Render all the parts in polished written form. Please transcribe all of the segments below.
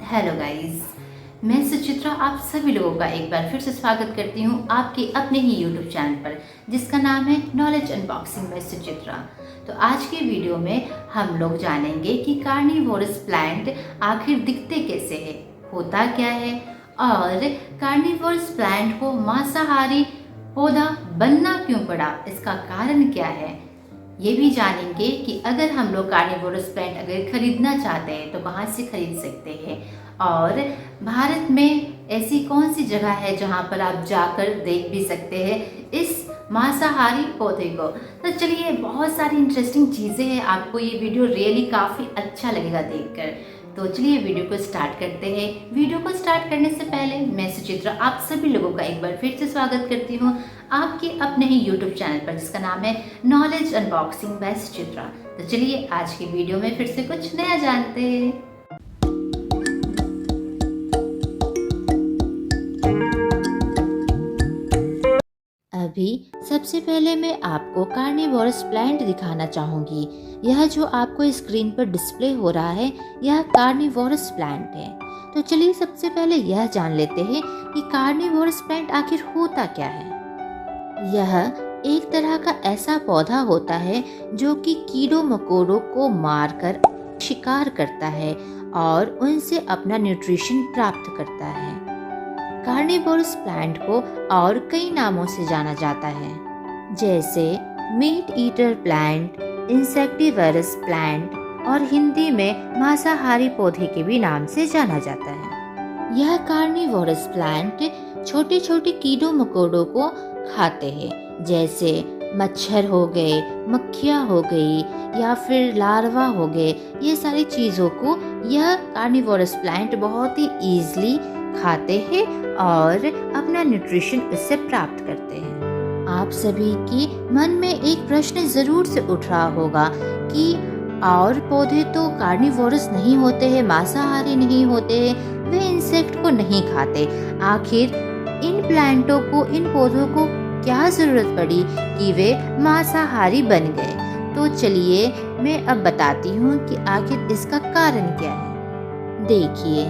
Hello guys, मैं सुचित्रा आप सभी लोगों का एक बार फिर से स्वागत करती हूँ आपके अपने ही यूट्यूब चैनल पर जिसका नाम है नॉलेज अनबॉक्सिंग बाय सुचित्रा। तो आज के वीडियो में हम लोग जानेंगे कि कार्निवोरस प्लांट आखिर दिखते कैसे हैं, होता क्या है और कार्निवोरस प्लांट को मांसाहारी पौधा बनना क्यों पड़ा, इसका कारण क्या है। ये भी जानेंगे कि अगर हम लोग कार्निवोरस प्लांट अगर खरीदना चाहते हैं तो कहाँ से खरीद सकते हैं और भारत में ऐसी कौन सी जगह है जहाँ पर आप जाकर देख भी सकते हैं इस मांसाहारी पौधे को। तो चलिए, बहुत सारी इंटरेस्टिंग चीज़ें हैं, आपको ये वीडियो रियली काफ़ी अच्छा लगेगा देखकर। तो चलिए वीडियो को स्टार्ट करते हैं। वीडियो को स्टार्ट करने से पहले मैं सुचित्रा आप सभी लोगों का एक बार फिर से स्वागत करती हूँ आपके अपने ही यूट्यूब चैनल पर जिसका नाम है नॉलेज अनबॉक्सिंग बाय सुचित्रा। तो चलिए आज की वीडियो में फिर से कुछ नया जानते हैं। अभी सबसे पहले मैं आपको कार्निवोरस प्लांट दिखाना चाहूँगी। यह जो आपको स्क्रीन पर डिस्प्ले हो रहा है यह कार्निवोरस प्लांट है। तो चलिए सबसे पहले यह जान लेते हैं कि कार्निवोरस प्लांट आखिर होता क्या है। यह एक तरह का ऐसा पौधा होता है जो कि कीड़ों मकोड़ों को मारकर शिकार करता है और उनसे अपना न्यूट्रिशन प्राप्त करता है। कार्निवोरस प्लांट को और कई नामों से जाना जाता है, जैसे meat eater plant, insectivorous plant और हिंदी में मांसाहारी पौधे के भी नाम से जाना जाता है। यह कार्निवोरस प्लांट छोटे छोटे कीड़ों मकोड़ों को खाते हैं, जैसे मच्छर हो गए, मक्खियाँ हो गई या फिर लार्वा हो गए। ये सारी चीज़ों को यह कार्निवोरस प्लांट बहुत ही ईजिली खाते हैं और अपना न्यूट्रिशन इससे प्राप्त करते हैं। आप सभी के मन में एक प्रश्न जरूर से उठ रहा होगा कि और पौधे तो कार्निवोरस नहीं होते हैं, मांसाहारी नहीं होते हैं, वे इंसेक्ट को नहीं खाते, आखिर इन प्लांटों को, इन पौधों को क्या जरूरत पड़ी कि वे मांसाहारी बन गए। तो चलिए मैं अब बताती हूँ कि आखिर इसका कारण क्या है। देखिए,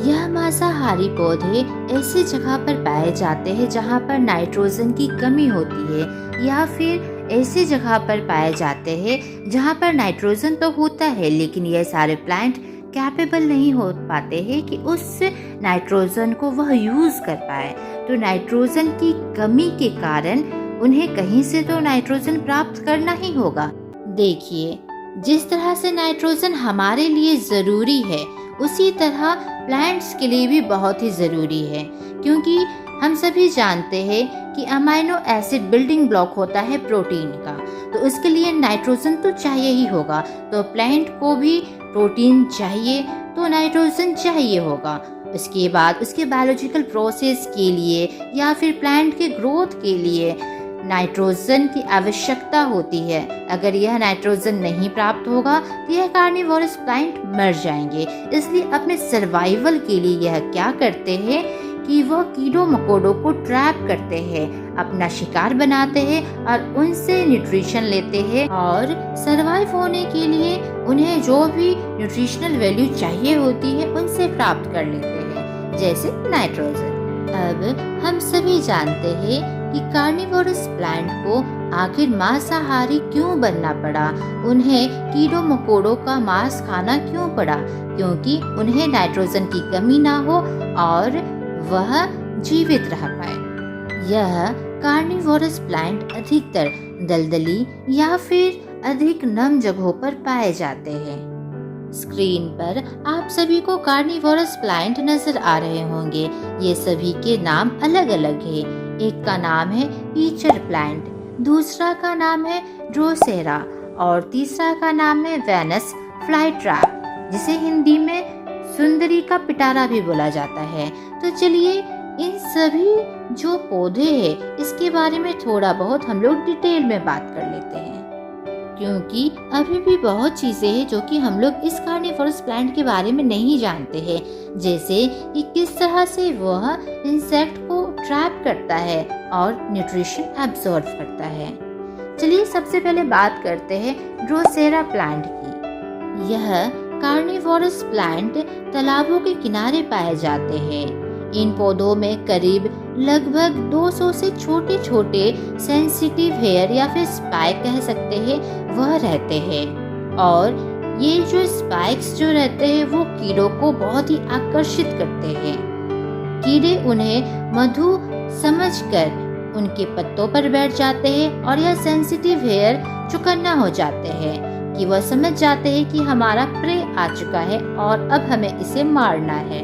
यह मांसाहारी पौधे ऐसी जगह पर पाए जाते हैं जहाँ पर नाइट्रोजन की कमी होती है, या फिर ऐसी जगह पर पाए जाते हैं जहाँ पर नाइट्रोजन तो होता है लेकिन यह सारे प्लांट कैपेबल नहीं हो पाते हैं कि उस नाइट्रोजन को वह यूज कर पाए। तो नाइट्रोजन की कमी के कारण उन्हें कहीं से तो नाइट्रोजन प्राप्त करना ही होगा। देखिए, जिस तरह से नाइट्रोजन हमारे लिए जरूरी है उसी तरह प्लांट्स के लिए भी बहुत ही ज़रूरी है, क्योंकि हम सभी जानते हैं कि अमाइनो एसिड बिल्डिंग ब्लॉक होता है प्रोटीन का, तो उसके लिए नाइट्रोजन तो चाहिए ही होगा। तो प्लांट को भी प्रोटीन चाहिए तो नाइट्रोजन चाहिए होगा। उसके बाद उसके बायोलॉजिकल प्रोसेस के लिए या फिर प्लांट के ग्रोथ के लिए नाइट्रोजन की आवश्यकता होती है। अगर यह नाइट्रोजन नहीं प्राप्त होगा तो यह कार्निवोरस प्लांट मर जाएंगे। इसलिए अपने सर्वाइवल के लिए यह क्या करते हैं कि वह कीड़ों मकोड़ों को ट्रैप करते हैं, अपना शिकार बनाते हैं और उनसे न्यूट्रिशन लेते हैं और सर्वाइव होने के लिए उन्हें जो भी न्यूट्रिशनल वैल्यू चाहिए होती है उनसे प्राप्त कर लेते हैं, जैसे नाइट्रोजन। अब हम सभी जानते हैं कि कार्निवोरस प्लांट को आखिर मांसाहारी क्यों बनना पड़ा, उन्हें कीड़ों मकोड़ों का मांस खाना क्यों पड़ा, क्योंकि उन्हें नाइट्रोजन की कमी ना हो और वह जीवित रह पाए। यह कार्निवोरस प्लांट अधिकतर दलदली या फिर अधिक नम जगहों पर पाए जाते हैं। स्क्रीन पर आप सभी को कार्निवोरस प्लांट नजर आ रहे होंगे। ये सभी के नाम अलग अलग है। एक का नाम है पीचर प्लांट, दूसरा का नाम है ड्रोसेरा और तीसरा का नाम है वेनस फ्लाईट्रैप, जिसे हिंदी में सुंदरी का पिटारा भी बोला जाता है। तो चलिए इन सभी जो पौधे हैं इसके बारे में थोड़ा बहुत हम लोग डिटेल में बात कर लेते हैं, क्योंकि अभी भी बहुत चीज़ें हैं जो कि हम लोग इस कार्निवोरस प्लांट के बारे में नहीं जानते हैं, जैसे कि किस तरह से वह इंसेक्ट को ट्रैप करता है और न्यूट्रिशन एब्जॉर्ब करता है। चलिए सबसे पहले बात करते हैं ड्रोसेरा प्लांट की। यह कार्निवोरस प्लांट तालाबों के किनारे पाए जाते हैं। इन पौधों में करीब लगभग 200 से छोटे छोटे सेंसिटिव हेयर या फिर स्पाइक कह सकते हैं वह रहते हैं, और ये जो स्पाइक्स जो रहते हैं वो कीड़ों को बहुत ही आकर्षित करते हैं। कीड़े उन्हें मधु समझकर उनके पत्तों पर बैठ जाते हैं और यह सेंसिटिव हेयर चौकन्ना हो जाते हैं कि वह समझ जाते हैं कि हमारा प्रे आ चुका है और अब हमें इसे मारना है।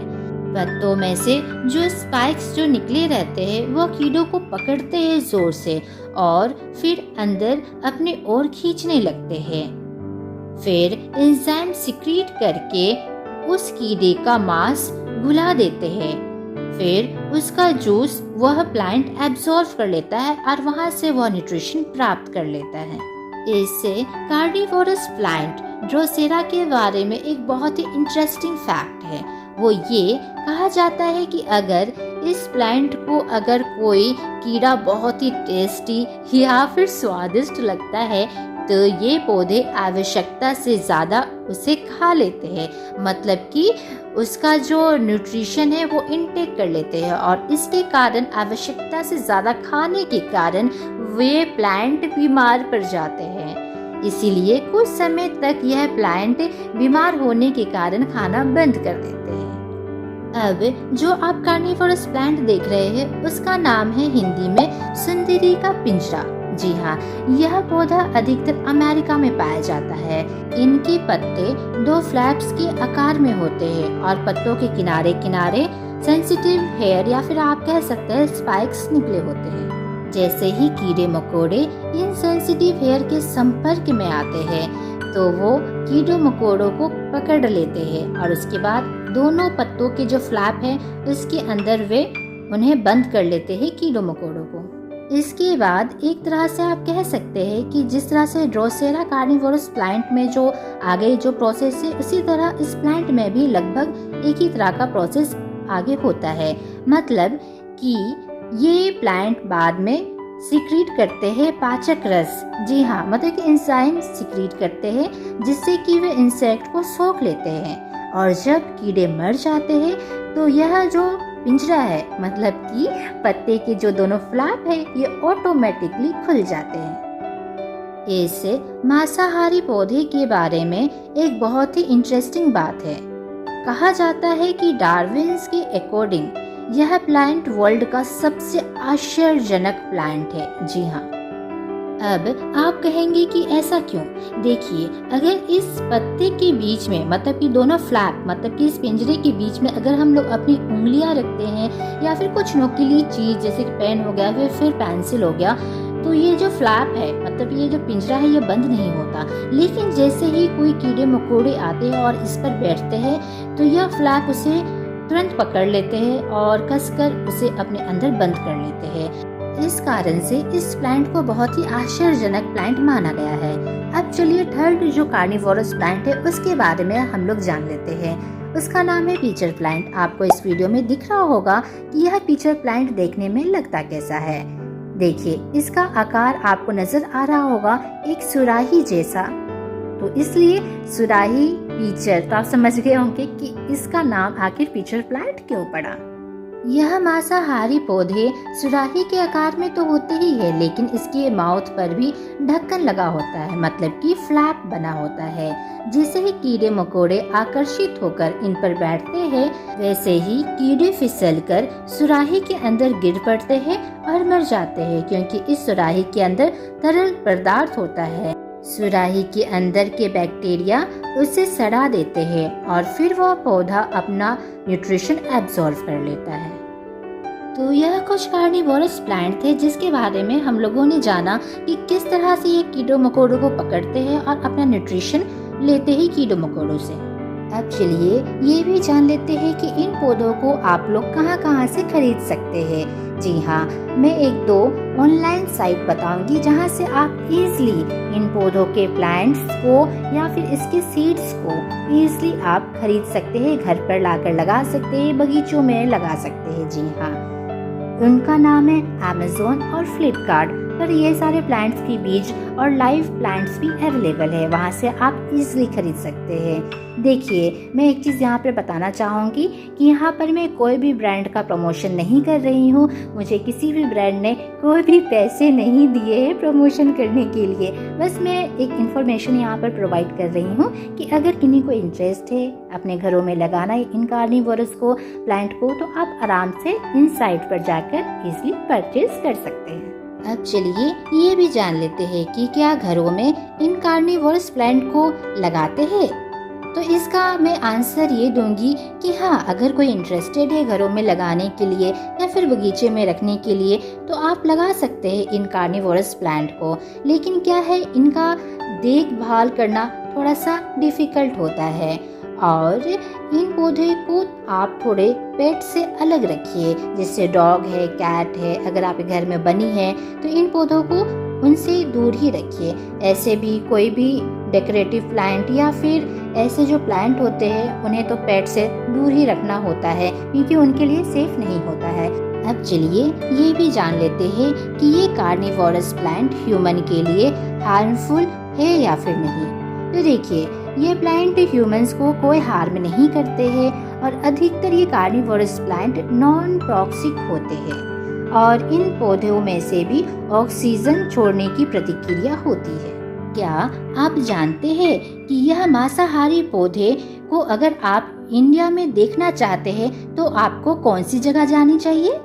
पत्तों में से जो स्पाइक्स जो निकले रहते हैं वह कीड़ों को पकड़ते हैं जोर से और फिर अंदर अपनी ओर खींचने लगते हैं। फिर एंजाइम सिक्रीट करके उस कीड़े का मांस घुला देते हैं। फिर उसका जूस वह प्लांट एब्जॉर्ब कर लेता है और वहां से वह न्यूट्रिशन प्राप्त कर लेता है। इससे कार्निवोरस प्लांट ड्रोसेरा के बारे में एक बहुत ही इंटरेस्टिंग फैक्ट है। वो ये कहा जाता है कि अगर इस प्लांट को अगर कोई कीड़ा बहुत ही टेस्टी या फिर स्वादिष्ट लगता है तो ये पौधे आवश्यकता से ज़्यादा उसे खा लेते हैं, मतलब कि उसका जो न्यूट्रिशन है वो इनटेक कर लेते हैं, और इसके कारण आवश्यकता से ज़्यादा खाने के कारण वे प्लांट बीमार पड़ जाते हैं। इसीलिए कुछ समय तक यह प्लांट बीमार होने के कारण खाना बंद कर देते हैं। अब जो आप कार्निवोरस प्लांट देख रहे हैं उसका नाम है हिंदी में सुंदरी का पिंजरा। जी हाँ, यह पौधा अधिकतर अमेरिका में पाया जाता है। इनके पत्ते 2 फ्लैप्स के आकार में होते हैं और पत्तों के किनारे किनारे सेंसिटिव हेयर या फिर आप कह सकते हैं स्पाइक्स निकले होते हैं। जैसे ही कीड़े मकोड़े इन सेंसिटिव हेयर के संपर्क में आते हैं तो वो कीड़ों मकोड़ों को पकड़ लेते हैं और उसके बाद दोनों पत्तों के जो फ्लैप है उसके अंदर वे उन्हें बंद कर लेते हैं कीड़ों मकोड़ों को। इसके बाद एक तरह से आप कह सकते हैं कि जिस तरह से ड्रोसेरा कार्निवोरस प्लांट में जो आगे जो प्रोसेस है उसी तरह इस प्लांट में भी लगभग एक ही तरह का प्रोसेस आगे होता है। मतलब कि ये प्लांट बाद में सिक्रीट करते हैं पाचक रस। जी हाँ, मतलब कि एंजाइम सिक्रीट करते हैं जिससे कि वे इंसेक्ट को सोख लेते हैं, और जब कीड़े मर जाते हैं तो यह जो पिंजरा है मतलब कि पत्ते के जो दोनों फ्लैप है ये ऑटोमेटिकली खुल जाते हैं। इस मांसाहारी पौधे के बारे में एक बहुत ही इंटरेस्टिंग बात है। कहा जाता है कि डार्विन्स के अकॉर्डिंग यह प्लांट वर्ल्ड का सबसे आश्चर्यजनक प्लांट है। जी हाँ, अब आप कहेंगे कि ऐसा क्यों? देखिए, अगर इस पत्ते के बीच में मतलब कि दोनों फ्लैप मतलब कि इस पिंजरे के बीच में अगर हम लोग अपनी उंगलियां रखते हैं या फिर कुछ नोकीली चीज जैसे कि पेन हो गया फिर पेंसिल हो गया, तो ये जो फ्लैप है मतलब ये जो पिंजरा है ये बंद नहीं होता। लेकिन जैसे ही कोई कीड़े मकोड़े आते हैं और इस पर बैठते हैं तो यह फ्लैप उसे तुरंत पकड़ लेते हैं और कसकर उसे अपने अंदर बंद कर लेते हैं। इस कारण से इस प्लांट को बहुत ही आश्चर्यजनक प्लांट माना गया है। अब चलिए थर्ड जो कार्निवोरस प्लांट है उसके बारे में हम लोग जान लेते हैं। उसका नाम है पीचर प्लांट। आपको इस वीडियो में दिख रहा होगा कि यह पीचर प्लांट देखने में लगता कैसा है। देखिए, इसका आकार आपको नजर आ रहा होगा एक सुराही जैसा, तो इसलिए सुराही पीचर। तो आप समझ गए होंगे कि इसका नाम आखिर पीचर प्लांट क्यों पड़ा। यह मांसाहारी पौधे सुराही के आकार में तो होते ही है, लेकिन इसके माउथ पर भी ढक्कन लगा होता है मतलब कि फ्लैप बना होता है। जैसे ही कीड़े मकोड़े आकर्षित होकर इन पर बैठते हैं वैसे ही कीड़े फिसलकर सुराही के अंदर गिर पड़ते हैं और मर जाते हैं, क्योंकि इस सुराही के अंदर तरल पदार्थ होता है। सुराही के अंदर के बैक्टीरिया उसे सड़ा देते हैं और फिर वह पौधा अपना न्यूट्रिशन एब्जॉर्ब कर लेता है। तो यह कुछ कार्निवोरस प्लांट थे जिसके बारे में हम लोगों ने जाना कि किस तरह से ये कीड़ों मकोड़ों को पकड़ते हैं और अपना न्यूट्रिशन लेते ही कीड़ों मकोड़ों से। अब चलिए ये भी जान लेते हैं कि इन पौधों को आप लोग कहां से खरीद सकते हैं। जी हाँ, मैं 1-2 ऑनलाइन साइट बताऊंगी जहां से आप इजीली इन पौधों के प्लांट्स को या फिर इसके सीड्स को इजीली आप खरीद सकते हैं, घर पर लाकर लगा सकते हैं, बगीचों में लगा सकते हैं। जी हाँ, उनका नाम है Amazon और Flipkart। पर ये सारे प्लांट्स की बीज और लाइव प्लांट्स भी अवेलेबल है, वहाँ से आप इजीली खरीद सकते हैं। देखिए, मैं एक चीज़ यहाँ पर बताना चाहूँगी कि यहाँ पर मैं कोई भी ब्रांड का प्रमोशन नहीं कर रही हूँ। मुझे किसी भी ब्रांड ने कोई भी पैसे नहीं दिए हैं प्रमोशन करने के लिए। बस मैं एक इन्फॉर्मेशन यहाँ पर प्रोवाइड कर रही हूँ कि अगर किन्हीं को इंटरेस्ट है अपने घरों में लगाना इन कार्निवोरस को प्लांट को, तो आप आराम से इन साइट पर जाकर इजीली परचेज कर सकते हैं। अब चलिए ये भी जान लेते हैं कि क्या घरों में इन कार्निवोरस प्लांट को लगाते हैं। तो इसका मैं आंसर ये दूंगी कि हाँ, अगर कोई इंटरेस्टेड है घरों में लगाने के लिए या फिर बगीचे में रखने के लिए, तो आप लगा सकते हैं इन कार्निवोरस प्लांट को। लेकिन क्या है, इनका देखभाल करना थोड़ा सा डिफ़िकल्ट होता है और इन पौधे को आप थोड़े पेट से अलग रखिए। जैसे डॉग है, कैट है, अगर आपके घर में बनी है तो इन पौधों को उनसे दूर ही रखिए। ऐसे भी कोई भी डेकोरेटिव प्लांट या फिर ऐसे जो प्लांट होते हैं उन्हें तो पेट से दूर ही रखना होता है, क्योंकि उनके लिए सेफ नहीं होता है। अब चलिए ये भी जान लेते हैं कि ये कार्निवोरस प्लांट ह्यूमन के लिए हार्मफुल है या फिर नहीं। तो देखिए, ये प्लांट ह्यूमंस को कोई हार्म नहीं करते हैं और अधिकतर ये कार्निवोरस प्लांट नॉन टॉक्सिक होते हैं और इन पौधों में से भी ऑक्सीजन छोड़ने की प्रतिक्रिया होती है। क्या आप जानते हैं कि यह मांसाहारी पौधे को अगर आप इंडिया में देखना चाहते हैं तो आपको कौन सी जगह जानी चाहिए?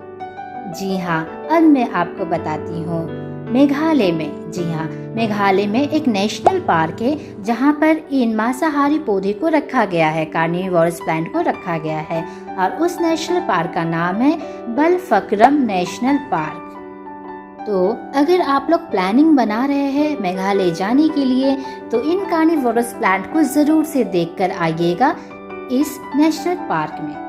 जी हाँ, अब मैं आपको बताती हूँ। मेघालय में, जी हाँ, मेघालय में एक नेशनल पार्क है जहाँ पर इन मांसाहारी पौधे को रखा गया है, कार्निवोरस प्लांट को रखा गया है और उस नेशनल पार्क का नाम है बलफक्रम नेशनल पार्क। तो अगर आप लोग प्लानिंग बना रहे हैं मेघालय जाने के लिए तो इन कार्निवोरस प्लांट को ज़रूर से देखकर आइएगा इस नेशनल पार्क में।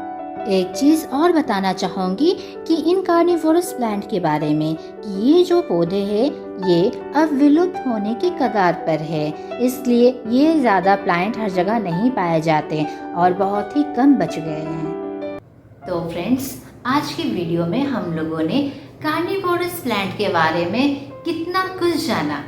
एक चीज़ और बताना चाहूँगी कि इन कार्निवोरस प्लांट के बारे में कि ये जो पौधे हैं ये अब विलुप्त होने के कगार पर है, इसलिए ये ज़्यादा प्लांट हर जगह नहीं पाए जाते और बहुत ही कम बच गए हैं। तो फ्रेंड्स, आज की वीडियो में हम लोगों ने कार्निवोरस प्लांट के बारे में कितना कुछ जाना।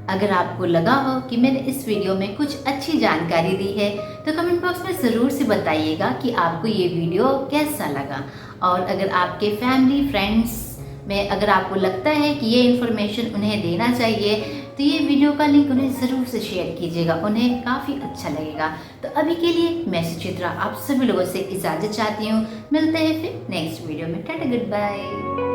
अगर आपको लगा हो कि मैंने इस वीडियो में कुछ अच्छी जानकारी दी है तो कमेंट बॉक्स में ज़रूर से बताइएगा कि आपको ये वीडियो कैसा लगा। और अगर आपके फैमिली फ्रेंड्स में अगर आपको लगता है कि ये इन्फॉर्मेशन उन्हें देना चाहिए तो ये वीडियो का लिंक उन्हें ज़रूर से शेयर कीजिएगा, उन्हें काफ़ी अच्छा लगेगा। तो अभी के लिए मैं सुचित्रा आप सभी लोगों से इजाज़त चाहती हूँ। मिलते हैं फिर नेक्स्ट वीडियो में। Tata, good bye.